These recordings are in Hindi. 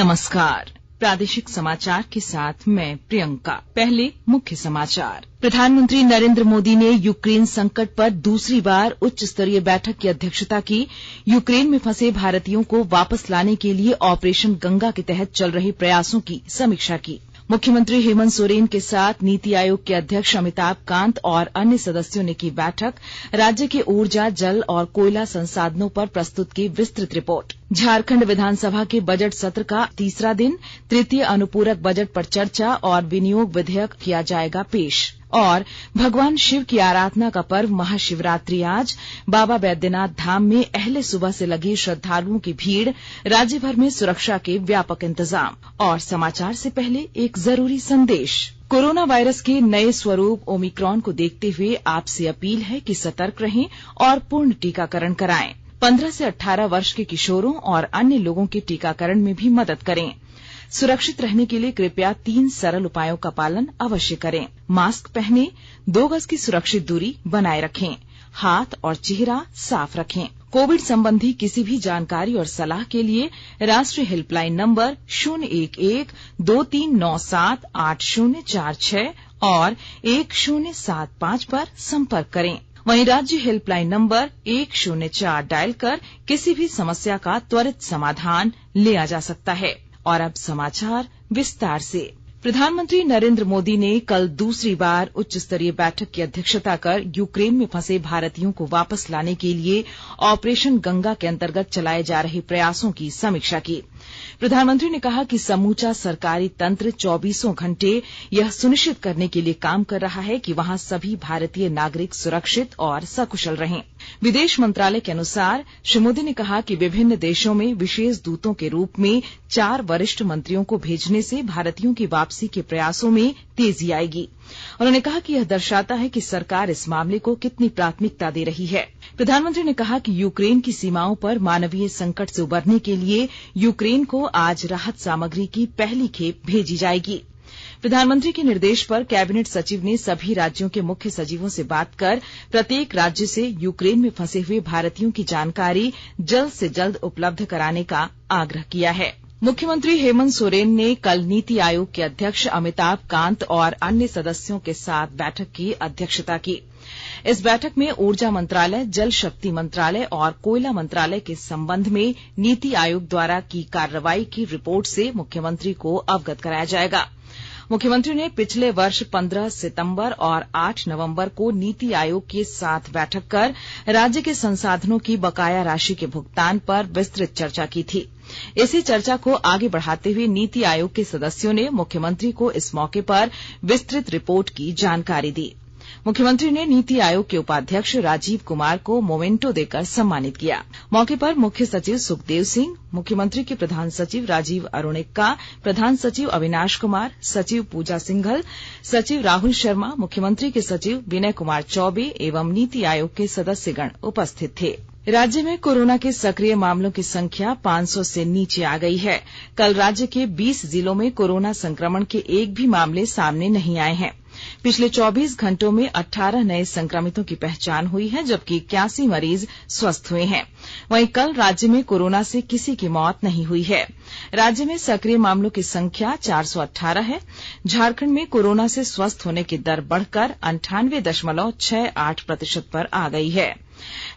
नमस्कार। प्रादेशिक समाचार के साथ मैं प्रियंका। पहले मुख्य समाचार। प्रधानमंत्री नरेंद्र मोदी ने यूक्रेन संकट पर दूसरी बार उच्च स्तरीय बैठक की अध्यक्षता की। यूक्रेन में फंसे भारतीयों को वापस लाने के लिए ऑपरेशन गंगा के तहत चल रहे प्रयासों की समीक्षा की। मुख्यमंत्री हेमंत सोरेन के साथ नीति आयोग के अध्यक्ष अमिताभ कांत और अन्य सदस्यों ने की बैठक। राज्य के ऊर्जा, जल और कोयला संसाधनों पर प्रस्तुत की विस्तृत रिपोर्ट। झारखंड विधानसभा के बजट सत्र का तीसरा दिन, तृतीय अनुपूरक बजट पर चर्चा और विनियोग विधेयक किया जाएगा पेश। और भगवान शिव की आराधना का पर्व महाशिवरात्रि आज। बाबा बैद्यनाथ धाम में अहले सुबह से लगी श्रद्धालुओं की भीड़। राज्य भर में सुरक्षा के व्यापक इंतजाम। और समाचार से पहले एक जरूरी संदेश। कोरोना वायरस के नए स्वरूप ओमिक्रॉन को देखते हुए आपसे अपील है कि सतर्क रहें और पूर्ण टीकाकरण कराएं। 15 से 18 वर्ष के किशोरों और अन्य लोगों के टीकाकरण में भी मदद करें। सुरक्षित रहने के लिए कृपया 3 सरल उपायों का पालन अवश्य करें। मास्क पहनें, 2 गज की सुरक्षित दूरी बनाए रखें, हाथ और चेहरा साफ रखें। कोविड संबंधी किसी भी जानकारी और सलाह के लिए राष्ट्रीय हेल्पलाइन नंबर 011-2397-8046 और 1075 पर संपर्क करें। वहीं राज्य हेल्पलाइन नंबर 104 डायल कर किसी भी समस्या का त्वरित समाधान लिया जा सकता है। और अब समाचार विस्तार से। प्रधानमंत्री नरेंद्र मोदी ने कल दूसरी बार उच्च स्तरीय बैठक की अध्यक्षता कर यूक्रेन में फंसे भारतीयों को वापस लाने के लिए ऑपरेशन गंगा के अंतर्गत चलाए जा रहे प्रयासों की समीक्षा की। प्रधानमंत्री ने कहा कि समूचा सरकारी तंत्र 24 घंटे यह सुनिश्चित करने के लिए काम कर रहा है कि वहां सभी भारतीय नागरिक सुरक्षित और सकुशल रहें। विदेश मंत्रालय के अनुसार श्री मोदी ने कहा कि विभिन्न देशों में विशेष दूतों के रूप में 4 वरिष्ठ मंत्रियों को भेजने से भारतीयों की वापसी के प्रयासों में तेजी आएगी। उन्होंने कहा कि यह दर्शाता है कि सरकार इस मामले को कितनी प्राथमिकता दे रही है। प्रधानमंत्री ने कहा कि यूक्रेन की सीमाओं पर मानवीय संकट से उबरने के लिए यूक्रेन को आज राहत सामग्री की पहली खेप भेजी जाएगी। प्रधानमंत्री के निर्देश पर कैबिनेट सचिव ने सभी राज्यों के मुख्य सचिवों से बात कर प्रत्येक राज्य से यूक्रेन में फंसे हुए भारतीयों की जानकारी जल्द से जल्द उपलब्ध कराने का आग्रह किया है। मुख्यमंत्री हेमंत सोरेन ने कल नीति आयोग के अध्यक्ष अमिताभ कांत और अन्य सदस्यों के साथ बैठक की अध्यक्षता की। इस बैठक में ऊर्जा मंत्रालय, जल शक्ति मंत्रालय और कोयला मंत्रालय के संबंध में नीति आयोग द्वारा की कार्रवाई की रिपोर्ट से मुख्यमंत्री को अवगत कराया जाएगा। मुख्यमंत्री ने पिछले वर्ष 15 सितंबर और 8 नवंबर को नीति आयोग के साथ बैठक कर राज्य के संसाधनों की बकाया राशि के भुगतान पर विस्तृत चर्चा की थी। इसी चर्चा को आगे बढ़ाते हुए नीति आयोग के सदस्यों ने मुख्यमंत्री को इस मौके पर विस्तृत रिपोर्ट की जानकारी दी। मुख्यमंत्री ने नीति आयोग के उपाध्यक्ष राजीव कुमार को मोमेंटो देकर सम्मानित किया। मौके पर मुख्य सचिव सुखदेव सिंह, मुख्यमंत्री के प्रधान सचिव राजीव अरुणिक्का, प्रधान सचिव अविनाश कुमार, सचिव पूजा सिंघल, सचिव राहुल शर्मा, मुख्यमंत्री के सचिव विनय कुमार चौबे एवं नीति आयोग के सदस्यगण उपस्थित थे। राज्य में कोरोना के सक्रिय मामलों की संख्या 500 से नीचे आ गई है। कल राज्य के 20 जिलों में कोरोना संक्रमण के एक भी मामले सामने नहीं आए हैं। पिछले 24 घंटों में 18 नए संक्रमितों की पहचान हुई है, जबकि 81 मरीज स्वस्थ हुए हैं। वहीं कल राज्य में कोरोना से किसी की मौत नहीं हुई है। राज्य में सक्रिय मामलों की संख्या 418 है। झारखंड में कोरोना से स्वस्थ होने की दर बढ़कर 98.68% पर आ गई है।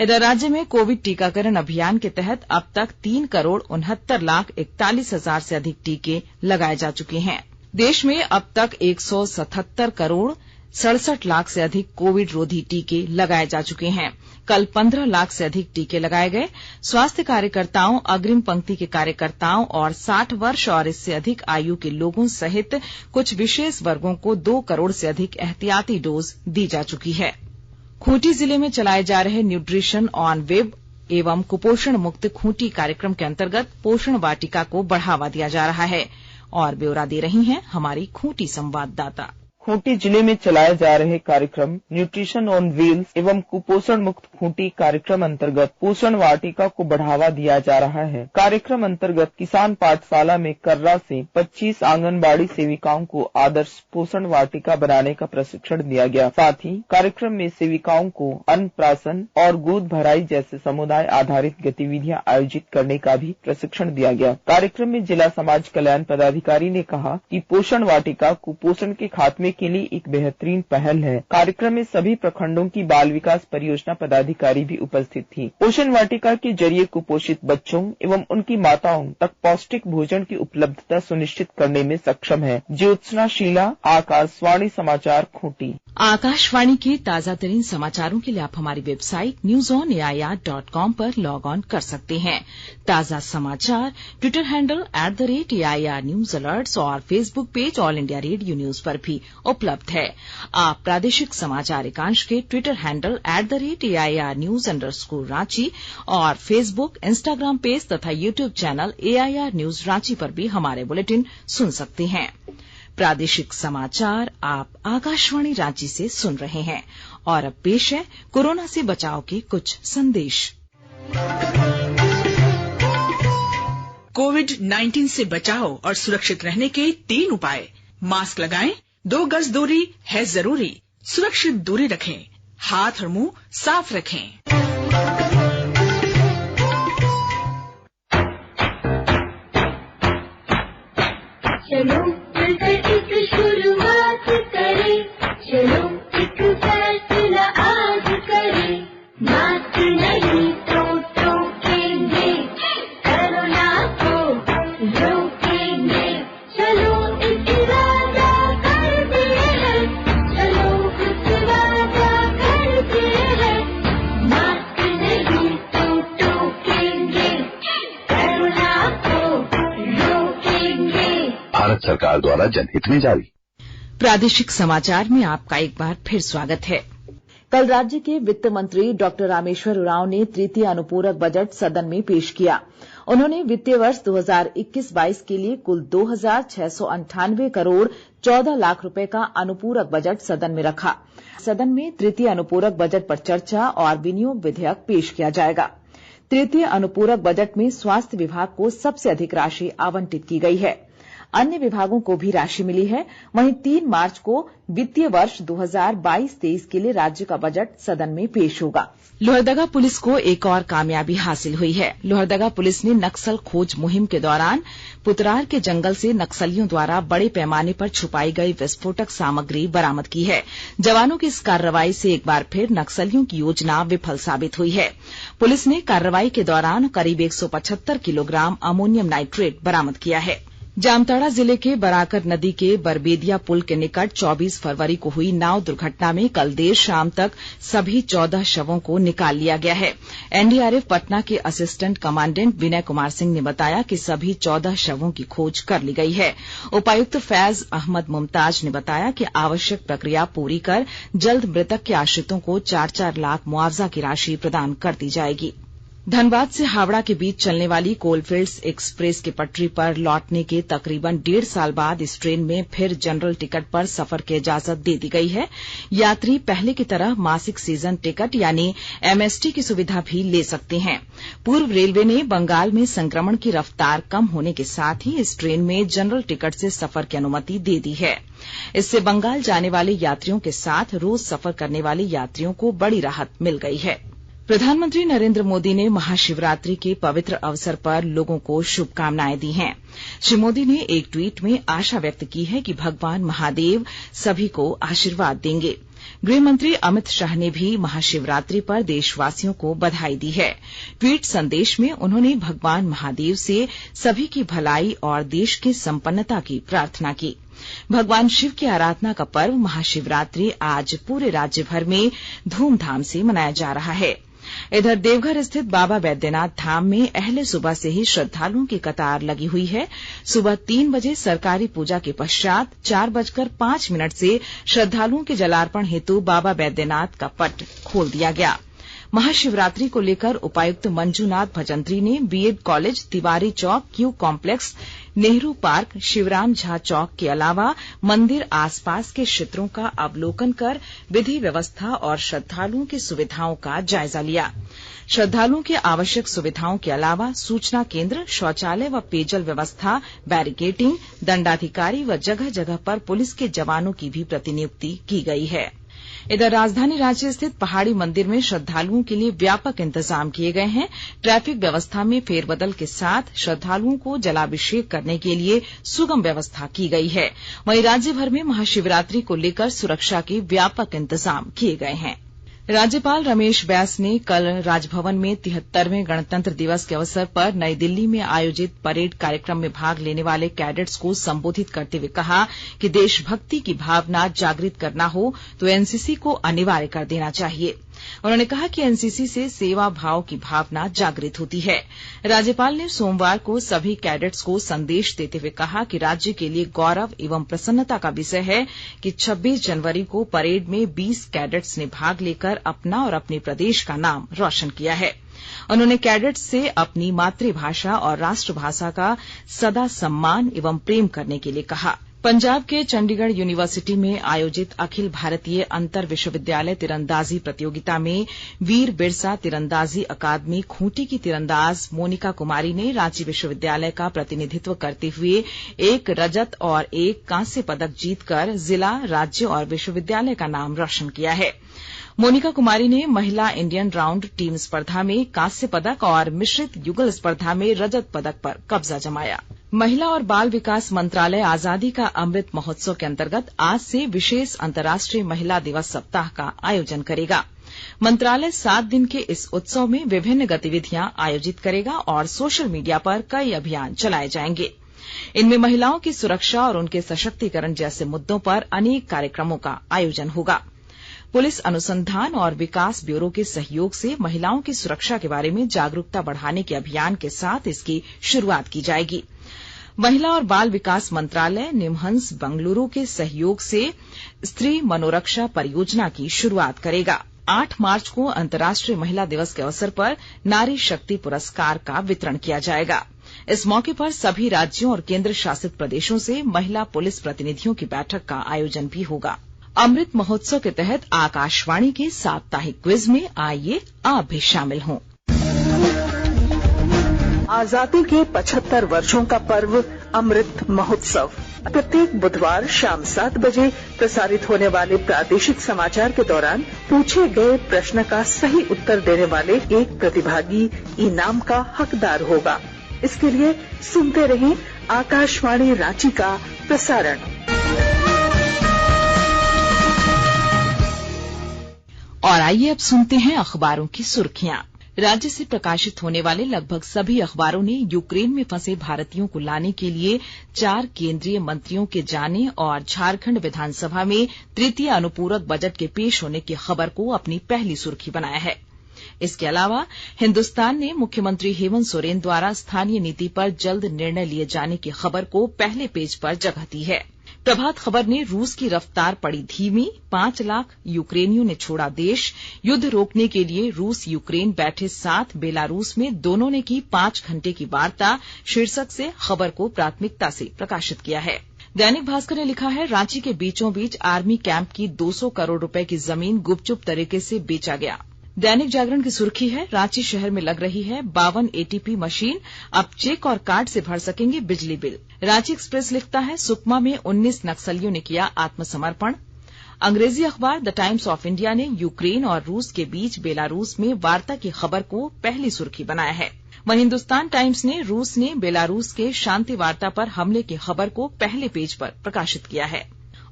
इधर राज्य में कोविड टीकाकरण अभियान के तहत अब तक 3,69,41,40,000 से अधिक टीके लगाए जा चुके हैं। देश में अब तक 177,67,00,000 से अधिक कोविड रोधी टीके लगाए जा चुके हैं। कल 15 लाख से अधिक टीके लगाए गए। स्वास्थ्य कार्यकर्ताओं, अग्रिम पंक्ति के कार्यकर्ताओं और 60 वर्ष और इससे अधिक आयु के लोगों सहित कुछ विशेष वर्गों को 2 करोड़ से अधिक एहतियाती डोज दी जा चुकी है। खूंटी जिले में चलाए जा रहे न्यूट्रिशन ऑन वेब एवं कुपोषण मुक्त खूंटी कार्यक्रम के अंतर्गत पोषण वाटिका को बढ़ावा दिया जा रहा है। और ब्यौरा दे रही हैं हमारी खूंटी संवाददाता। खूंटी जिले में चलाए जा रहे कार्यक्रम न्यूट्रिशन ऑन व्हील्स एवं कुपोषण मुक्त खूंटी कार्यक्रम अंतर्गत पोषण वाटिका को बढ़ावा दिया जा रहा है। कार्यक्रम अंतर्गत किसान पाठशाला में कर्रा से 25 आंगनबाड़ी सेविकाओं को आदर्श पोषण वाटिका बनाने का प्रशिक्षण दिया गया। साथ ही कार्यक्रम में सेविकाओं को अन्नप्राशन और गोद भराई जैसे समुदाय आधारित गतिविधियां आयोजित करने का भी प्रशिक्षण दिया गया। कार्यक्रम में जिला समाज कल्याण पदाधिकारी ने कहा कि पोषण वाटिका कुपोषण के खात्मे के लिए एक बेहतरीन पहल है। कार्यक्रम में सभी प्रखंडों की बाल विकास परियोजना पदाधिकारी भी उपस्थित थी। पोषण वाटिका के जरिए कुपोषित बच्चों एवं उनकी माताओं तक पौष्टिक भोजन की उपलब्धता सुनिश्चित करने में सक्षम है। ज्योत्सना शीला, आकाशवाणी समाचार, खूंटी। आकाशवाणी के ताजा तरीन समाचारों के लिए आप हमारी वेबसाइट newsonair.com पर लॉग ऑन कर सकते हैं। ताजा समाचार Twitter handle @AIR news alerts और Facebook page all India radio news पर भी उपलब्ध है। आप प्रादेशिक समाचार एकांश के ट्विटर हैंडल @AIR न्यूज _ और फेसबुक, इंस्टाग्राम पेज तथा YouTube channel AIR news Ranchi पर भी हमारे बुलेटिन सुन सकते हैं। प्रादेशिक समाचार आप आकाशवाणी रांची से सुन रहे हैं और अब पेश है कोरोना से बचाव के कुछ संदेश। कोविड-19 से बचाव और सुरक्षित रहने के 3 उपाय। मास्क लगाएं, 2 गज दूरी है जरूरी, सुरक्षित दूरी रखें, हाथ और मुंह साफ रखें। चलो मिलकर एक शुरुआत करें, चलो एक फैसला आज करें, मास्क नहीं तो टोकेंगे, कोरोना को रोकेंगे, चलो एक वादा करते हैं, चलो कुछ वादा करते हैं, मास्क नहीं तो टोकेंगे, कोरोना को रोकेंगे। भारत सरकार द्वारा जनहित में जारी। प्रादेशिक समाचार में आपका एक बार फिर स्वागत है। कल राज्य के वित्त मंत्री डॉक्टर रामेश्वर उरांव ने तृतीय अनुपूरक बजट सदन में पेश किया। उन्होंने वित्तीय वर्ष 2021-22 के लिए कुल 2,698 करोड़ 14 लाख रुपए का अनुपूरक बजट सदन में रखा। सदन में तृतीय अनुपूरक बजट पर चर्चा और विनियोग विधेयक पेश किया जाएगा। तृतीय अनुपूरक बजट में स्वास्थ्य विभाग को सबसे अधिक राशि आवंटित की गई है। अन्य विभागों को भी राशि मिली है। वहीं 3 मार्च को वित्तीय वर्ष 2022-23 के लिए राज्य का बजट सदन में पेश होगा। लोहरदगा पुलिस को एक और कामयाबी हासिल हुई है। लोहरदगा पुलिस ने नक्सल खोज मुहिम के दौरान पुतरार के जंगल से नक्सलियों द्वारा बड़े पैमाने पर छुपाई गई विस्फोटक सामग्री बरामद की है। जवानों की इस कार्रवाई से एक बार फिर नक्सलियों की योजना विफल साबित हुई है। पुलिस ने कार्रवाई के दौरान करीब 175 किलोग्राम अमोनियम नाइट्रेट बरामद किया है। जामताड़ा जिले के बराकर नदी के बरबेदिया पुल के निकट 24 फरवरी को हुई नाव दुर्घटना में कल देर शाम तक सभी 14 शवों को निकाल लिया गया है। एनडीआरएफ पटना के असिस्टेंट कमांडेंट विनय कुमार सिंह ने बताया कि सभी 14 शवों की खोज कर ली गई है। उपायुक्त फैज अहमद मुमताज ने बताया कि आवश्यक प्रक्रिया पूरी कर जल्द मृतक के आश्रितों को 4-4 लाख मुआवजा की राशि प्रदान कर दी जाएगी। धनबाद से हावड़ा के बीच चलने वाली कोलफील्ड्स एक्सप्रेस के पटरी पर लौटने के तकरीबन 1.5 साल बाद इस ट्रेन में फिर जनरल टिकट पर सफर की इजाजत दे दी गई है। यात्री पहले की तरह मासिक सीजन टिकट यानी एमएसटी की सुविधा भी ले सकते हैं। पूर्व रेलवे ने बंगाल में संक्रमण की रफ्तार कम होने के साथ ही इस ट्रेन में जनरल टिकट से सफर की अनुमति दे दी है। इससे बंगाल जाने वाले यात्रियों के साथ रोज सफर करने वाले यात्रियों को बड़ी राहत मिल गई है। प्रधानमंत्री नरेंद्र मोदी ने महाशिवरात्रि के पवित्र अवसर पर लोगों को शुभकामनाएं दी हैं। श्री मोदी ने एक ट्वीट में आशा व्यक्त की है कि भगवान महादेव सभी को आशीर्वाद देंगे। गृह मंत्री अमित शाह ने भी महाशिवरात्रि पर देशवासियों को बधाई दी है। ट्वीट संदेश में उन्होंने भगवान महादेव से सभी की भलाई और देश की संपन्नता की प्रार्थना की। भगवान शिव की आराधना का पर्व महाशिवरात्रि आज पूरे राज्य भर में धूमधाम से मनाया जा रहा है। इधर देवघर स्थित बाबा बैद्यनाथ धाम में अहले सुबह से ही श्रद्धालुओं की कतार लगी हुई है। सुबह 3 बजे सरकारी पूजा के पश्चात 4:05 से श्रद्धालुओं के जलार्पण हेतु बाबा बैद्यनाथ का पट खोल दिया गया। महाशिवरात्रि को लेकर उपायुक्त मंजूनाथ भजंत्री ने B Ed college, Tiwari Chowk, Q complex, Nehru park, Shivram Jha Chowk के अलावा मंदिर आसपास के क्षेत्रों का अवलोकन कर विधि व्यवस्था और श्रद्धालुओं की सुविधाओं का जायजा लिया। श्रद्धालुओं की आवश्यक सुविधाओं के अलावा सूचना केंद्र, शौचालय व पेयजल व्यवस्था, बैरिकेडिंग, दंडाधिकारी व जगह जगह पर पुलिस के जवानों की भी प्रतिनियुक्ति की गई है। इधर राजधानी रांची स्थित पहाड़ी मंदिर में श्रद्धालुओं के लिए व्यापक इंतजाम किए गए हैं। ट्रैफिक व्यवस्था में फेरबदल के साथ श्रद्धालुओं को जलाभिषेक करने के लिए सुगम व्यवस्था की गई है। वहीं राज्य भर में महाशिवरात्रि को लेकर सुरक्षा के व्यापक इंतजाम किए गए हैं। राज्यपाल रमेश बैस ने कल राजभवन में 73वें गणतंत्र दिवस के अवसर पर नई दिल्ली में आयोजित परेड कार्यक्रम में भाग लेने वाले कैडेट्स को संबोधित करते हुए कहा कि देशभक्ति की भावना जागृत करना हो तो एनसीसी को अनिवार्य कर देना चाहिए। उन्होंने कहा कि एनसीसी से सेवा भाव की भावना जागृत होती है। राज्यपाल ने सोमवार को सभी कैडेट्स को संदेश देते हुए कहा कि राज्य के लिए गौरव एवं प्रसन्नता का विषय है कि 26 जनवरी को परेड में 20 कैडेट्स ने भाग लेकर अपना और अपने प्रदेश का नाम रोशन किया है। उन्होंने कैडेट्स से अपनी मातृभाषा और राष्ट्रभाषा का सदा सम्मान एवं प्रेम करने के लिए कहा। पंजाब के चंडीगढ़ यूनिवर्सिटी में आयोजित अखिल भारतीय अंतर विश्वविद्यालय तीरंदाजी प्रतियोगिता में वीर बिरसा तीरंदाजी अकादमी खूंटी की तीरंदाज मोनिका कुमारी ने रांची विश्वविद्यालय का प्रतिनिधित्व करते हुए 1 रजत और 1 कांस्य पदक जीतकर जिला, राज्य और विश्वविद्यालय का नाम रोशन किया है। मोनिका कुमारी ने महिला इंडियन राउंड टीम स्पर्धा में कांस्य पदक और मिश्रित युगल स्पर्धा में रजत पदक पर कब्जा जमाया। महिला और बाल विकास मंत्रालय आजादी का अमृत महोत्सव के अंतर्गत आज से विशेष अंतर्राष्ट्रीय महिला दिवस सप्ताह का आयोजन करेगा। मंत्रालय 7 दिन के इस उत्सव में विभिन्न गतिविधियां आयोजित करेगा और सोशल मीडिया पर कई अभियान चलाए जाएंगे। इनमें महिलाओं की सुरक्षा और उनके सशक्तिकरण जैसे मुद्दों पर अनेक कार्यक्रमों का आयोजन होगा। पुलिस अनुसंधान और विकास ब्यूरो के सहयोग से महिलाओं की सुरक्षा के बारे में जागरूकता बढ़ाने के अभियान के साथ इसकी शुरूआत की जाएगी। महिला और बाल विकास मंत्रालय निमहंस बंगलुरु के सहयोग से स्त्री मनोरक्षा परियोजना की शुरूआत करेगा। 8 मार्च को अंतर्राष्ट्रीय महिला दिवस के अवसर पर नारी शक्ति पुरस्कार का वितरण किया जाएगा। इस मौके पर सभी राज्यों और केंद्र शासित प्रदेशों से महिला पुलिस प्रतिनिधियों की बैठक का आयोजन भी होगा। अमृत महोत्सव के तहत आकाशवाणी के साप्ताहिक क्विज में आइए आप भी शामिल हों। आजादी के 75 वर्षों का पर्व अमृत महोत्सव प्रत्येक बुधवार शाम 7 बजे प्रसारित होने वाले प्रादेशिक समाचार के दौरान पूछे गए प्रश्न का सही उत्तर देने वाले एक प्रतिभागी इनाम का हकदार होगा। इसके लिए सुनते रहें आकाशवाणी रांची का प्रसारण। और आइए अब सुनते हैं अखबारों की सुर्खियां। राज्य से प्रकाशित होने वाले लगभग सभी अखबारों ने यूक्रेन में फंसे भारतीयों को लाने के लिए 4 केंद्रीय मंत्रियों के जाने और झारखंड विधानसभा में तृतीय अनुपूरक बजट के पेश होने की खबर को अपनी पहली सुर्खी बनाया है। इसके अलावा हिन्दुस्तान ने मुख्यमंत्री हेमंत सोरेन द्वारा स्थानीय नीति पर जल्द निर्णय लिए जाने की खबर को पहले पेज पर जगह दी है। प्रभात खबर ने रूस की रफ्तार पड़ी धीमी, 5 लाख यूक्रेनियों ने छोड़ा देश, युद्ध रोकने के लिए रूस यूक्रेन बैठे साथ बेलारूस में दोनों ने की 5 घंटे की वार्ता शीर्षक से खबर को प्राथमिकता से प्रकाशित किया है। दैनिक भास्कर ने लिखा है रांची के बीचों बीच आर्मी कैंप की 200 करोड़ रुपए की जमीन गुपचुप तरीके से बेचा गया। दैनिक जागरण की सुर्खी है रांची शहर में लग रही है 52 एटीपी मशीन, अब चेक और कार्ड से भर सकेंगे बिजली बिल। रांची एक्सप्रेस लिखता है सुकमा में 19 नक्सलियों ने किया आत्मसमर्पण। अंग्रेजी अखबार द टाइम्स ऑफ इंडिया ने यूक्रेन और रूस के बीच बेलारूस में वार्ता की खबर को पहली सुर्खी बनाया है। वहीं हिन्दुस्तान टाइम्स ने रूस ने बेलारूस के शांति वार्ता पर हमले की खबर को पहले पेज पर प्रकाशित किया है।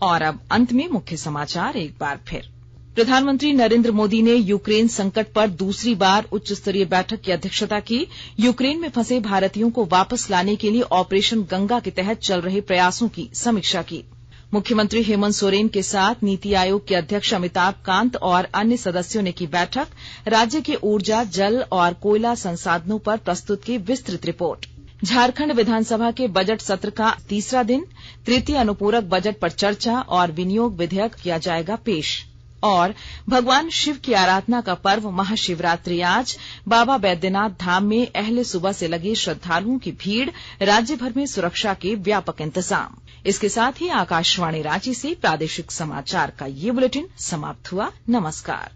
और अब अंत में मुख्य समाचार एक बार फिर। प्रधानमंत्री नरेंद्र मोदी ने यूक्रेन संकट पर दूसरी बार उच्च स्तरीय बैठक की अध्यक्षता की। यूक्रेन में फंसे भारतीयों को वापस लाने के लिए ऑपरेशन गंगा के तहत चल रहे प्रयासों की समीक्षा की। मुख्यमंत्री हेमंत सोरेन के साथ नीति आयोग के अध्यक्ष अमिताभ कांत और अन्य सदस्यों ने की बैठक। राज्य के ऊर्जा, जल और कोयला संसाधनों पर प्रस्तुत की विस्तृत रिपोर्ट। झारखंड विधानसभा के बजट सत्र का तीसरा दिन, तृतीय अनुपूरक बजट पर चर्चा और विनियोग विधेयक किया जाएगा पेश। और भगवान शिव की आराधना का पर्व महाशिवरात्रि आज बाबा बैद्यनाथ धाम में अहले सुबह से लगे श्रद्धालुओं की भीड़, राज्य भर में सुरक्षा के व्यापक इंतजाम। इसके साथ ही आकाशवाणी रांची से प्रादेशिक समाचार का ये बुलेटिन समाप्त हुआ। नमस्कार।